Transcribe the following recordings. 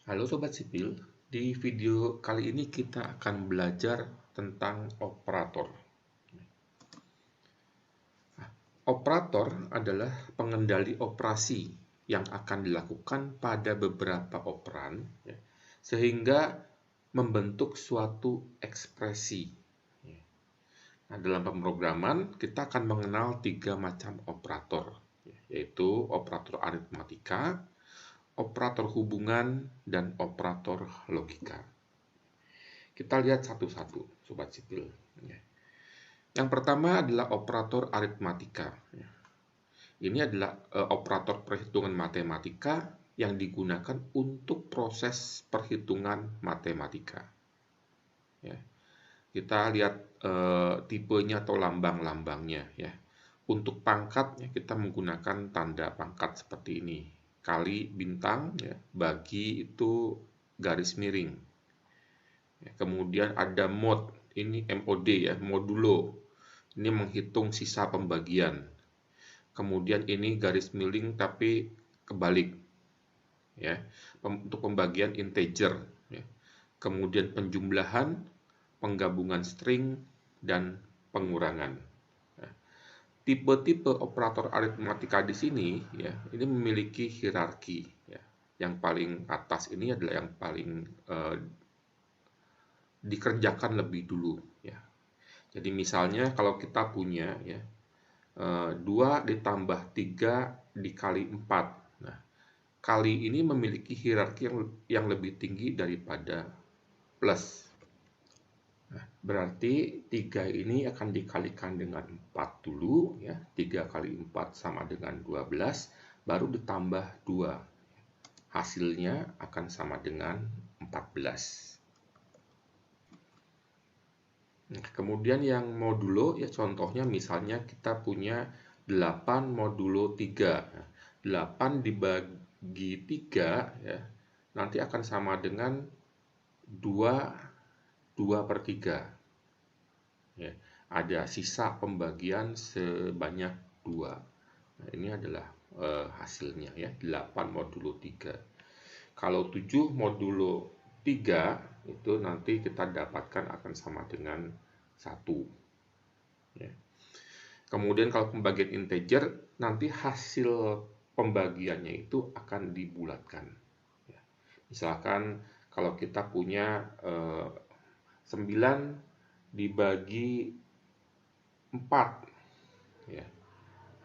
Halo Sobat Sipil, di video kali ini kita akan belajar tentang operator. Operator adalah pengendali operasi yang akan dilakukan pada beberapa operan, sehingga membentuk suatu ekspresi. Nah, dalam pemrograman, kita akan mengenal 3 macam operator, yaitu operator aritmatika, operator hubungan, dan operator logika. Kita lihat satu-satu, Sobat Sipil. Yang pertama adalah operator aritmatika. Ini adalah operator perhitungan matematika yang digunakan untuk proses perhitungan matematika. Kita lihat tipenya atau lambang-lambangnya. Untuk pangkat kita menggunakan tanda pangkat seperti ini. Kali bintang, bagi itu garis miring. Kemudian ada mod, ini MOD modulo. Ini menghitung sisa pembagian. Kemudian ini garis miring tapi kebalik. Untuk pembagian integer. Kemudian penjumlahan, penggabungan string, dan pengurangan. Tipe-tipe operator aritmatika di sini ini memiliki hierarki. Yang paling atas ini adalah yang paling dikerjakan lebih dulu. Jadi misalnya kalau kita punya 2 ditambah 3 dikali 4. Nah, kali ini memiliki hierarki yang lebih tinggi daripada plus. Nah, berarti 3 ini akan dikalikan dengan 4 dulu. 3 kali 4 sama dengan 12, baru ditambah 2. Hasilnya akan sama dengan 14. Nah, kemudian yang modulo, contohnya misalnya kita punya 8 modulo 3. 8 dibagi 3, nanti akan sama dengan 2/3. Ada sisa pembagian sebanyak 2. Nah, ini adalah hasilnya 8 modulo 3. Kalau 7 modulo 3 itu nanti kita dapatkan akan sama dengan 1. Kemudian kalau pembagian integer, nanti hasil pembagiannya itu akan dibulatkan. Misalkan kalau kita punya 9 dibagi 4,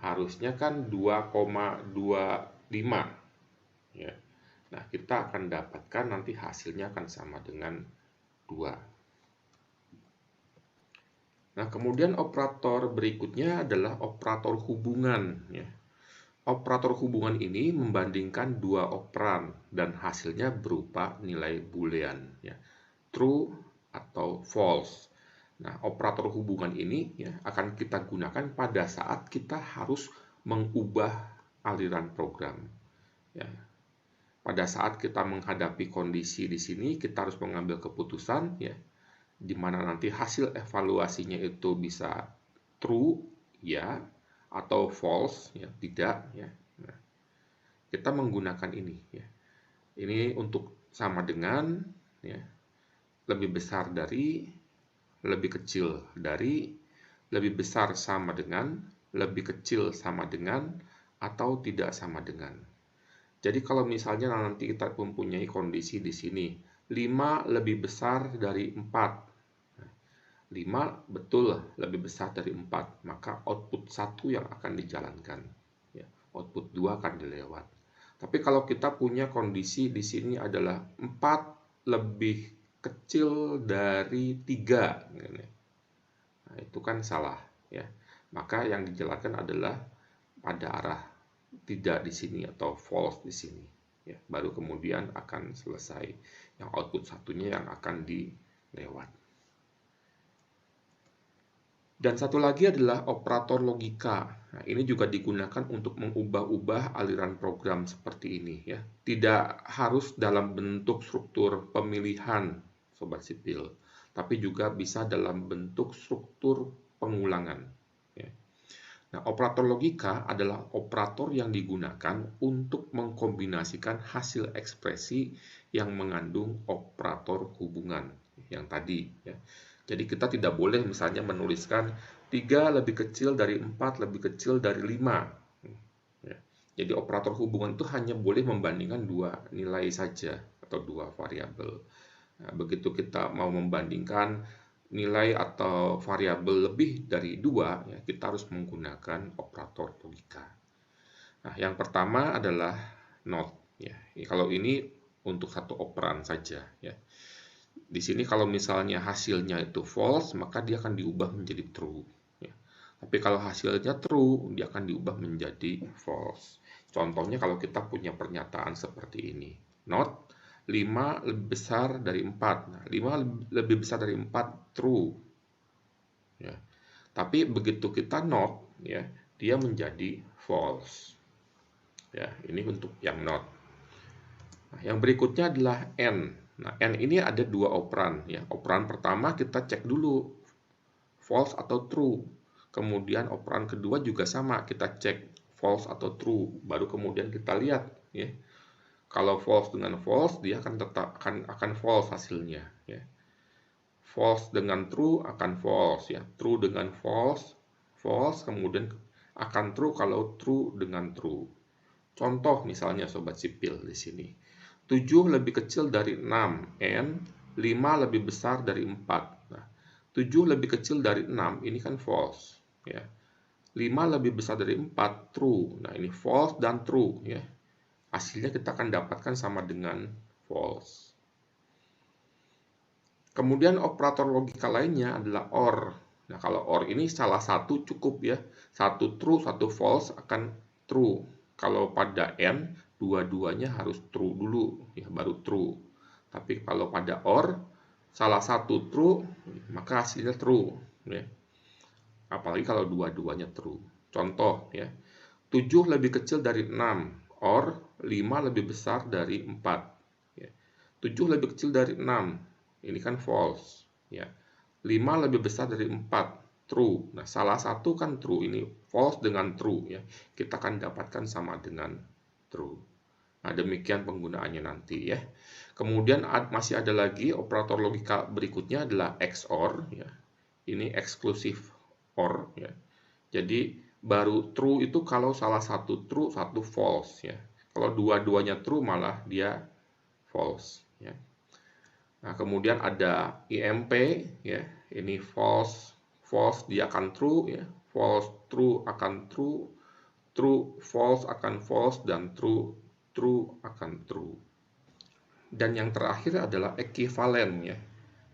harusnya kan 2,25. Nah, kita akan dapatkan nanti hasilnya akan sama dengan 2. Nah, kemudian operator berikutnya adalah operator hubungan. Operator hubungan ini membandingkan 2 operan dan hasilnya berupa nilai boolean, true atau false. Nah, operator hubungan ini akan kita gunakan pada saat kita harus mengubah aliran program. Pada saat kita menghadapi kondisi di sini, kita harus mengambil keputusan, di mana nanti hasil evaluasinya itu bisa true, atau false, tidak. Nah, kita menggunakan ini. Ini untuk sama dengan, lebih besar dari, lebih kecil dari, lebih besar sama dengan, lebih kecil sama dengan, atau tidak sama dengan. Jadi kalau misalnya nanti kita mempunyai kondisi di sini, 5 lebih besar dari 4. 5 betul lebih besar dari 4, maka output 1 yang akan dijalankan. Output 2 akan dilewat. Tapi kalau kita punya kondisi di sini adalah 4 lebih kecil dari 3. Nah, itu kan salah. Maka yang dijalankan adalah pada arah tidak di sini atau false di sini. Baru kemudian akan selesai. Yang output satunya yang akan dilewat. Dan satu lagi adalah operator logika. Nah, ini juga digunakan untuk mengubah-ubah aliran program seperti ini. Tidak harus dalam bentuk struktur pemilihan, Sobat Sipil, tapi juga bisa dalam bentuk struktur pengulangan. Nah, operator logika adalah operator yang digunakan untuk mengkombinasikan hasil ekspresi yang mengandung operator hubungan yang tadi, ya. Jadi kita tidak boleh misalnya menuliskan 3 lebih kecil dari 4 lebih kecil dari 5. Ya. Jadi operator hubungan itu hanya boleh membandingkan dua nilai saja atau dua variabel. Nah, begitu kita mau membandingkan nilai atau variabel lebih dari dua, ya, kita harus menggunakan operator logika. Nah, yang pertama adalah not. Ya. Kalau ini untuk satu operan saja. Ya. Di sini kalau misalnya hasilnya itu false, maka dia akan diubah menjadi true. Ya. Tapi kalau hasilnya true, dia akan diubah menjadi false. Contohnya kalau kita punya pernyataan seperti ini. Not 5 lebih besar dari 4. Nah, 5 lebih besar dari 4 true. Ya. Tapi begitu kita not, ya, dia menjadi false. Ya, ini untuk yang not. Nah, yang berikutnya adalah n. Nah, n ini ada dua operan, ya. Operan pertama kita cek dulu false atau true. Kemudian operan kedua juga sama, kita cek false atau true. Baru kemudian kita lihat, ya. Kalau false dengan false, dia akan tetap akan false hasilnya, ya. False dengan true akan false, ya. True dengan false, false, kemudian akan true kalau true dengan true. Contoh misalnya sobat sipil di sini. 7 lebih kecil dari 6, n 5 lebih besar dari 4. Nah, 7 lebih kecil dari 6, ini kan false, ya. 5 lebih besar dari 4, true. Nah, ini false dan true, ya. Hasilnya kita akan dapatkan sama dengan false. Kemudian operator logika lainnya adalah OR. Nah, kalau OR ini salah satu cukup, ya. Satu true, satu false akan true. Kalau pada n, dua-duanya harus true dulu, ya, baru true. Tapi kalau pada OR, salah satu true, maka hasilnya true, ya. Apalagi kalau dua-duanya true. Contoh, ya. 7 lebih kecil dari 6, OR 5 lebih besar dari 4. Ya. 7 lebih kecil dari 6, ini kan false, ya. 5 lebih besar dari 4, true. Nah, salah satu kan true, ini false dengan true, ya. Kita akan dapatkan sama dengan true. Nah, demikian penggunaannya nanti, ya. Kemudian masih ada lagi operator logika berikutnya adalah XOR, ya. Ini eksklusif OR, ya. Jadi baru true itu kalau salah satu true, satu false, ya. Kalau dua-duanya true malah dia false, ya. Nah, kemudian ada IMP, ya. Ini false, false dia akan true, ya. False true akan true, true false akan false, dan true true akan true. Dan yang terakhir adalah ekivalen, ya.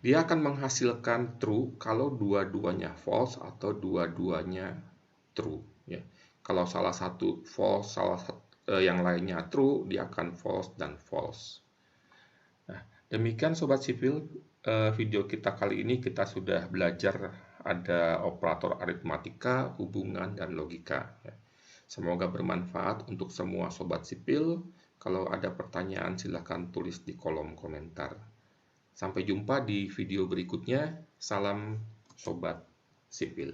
Dia akan menghasilkan true kalau dua-duanya false atau dua-duanya true, ya. Kalau salah satu false, yang lainnya true, dia akan false dan false. Nah, demikian sobat sipil, video kita kali ini kita sudah belajar ada operator aritmatika, hubungan, dan logika, ya. Semoga bermanfaat untuk semua sobat sipil. Kalau ada pertanyaan silahkan tulis di kolom komentar. Sampai jumpa di video berikutnya. Salam sobat sipil.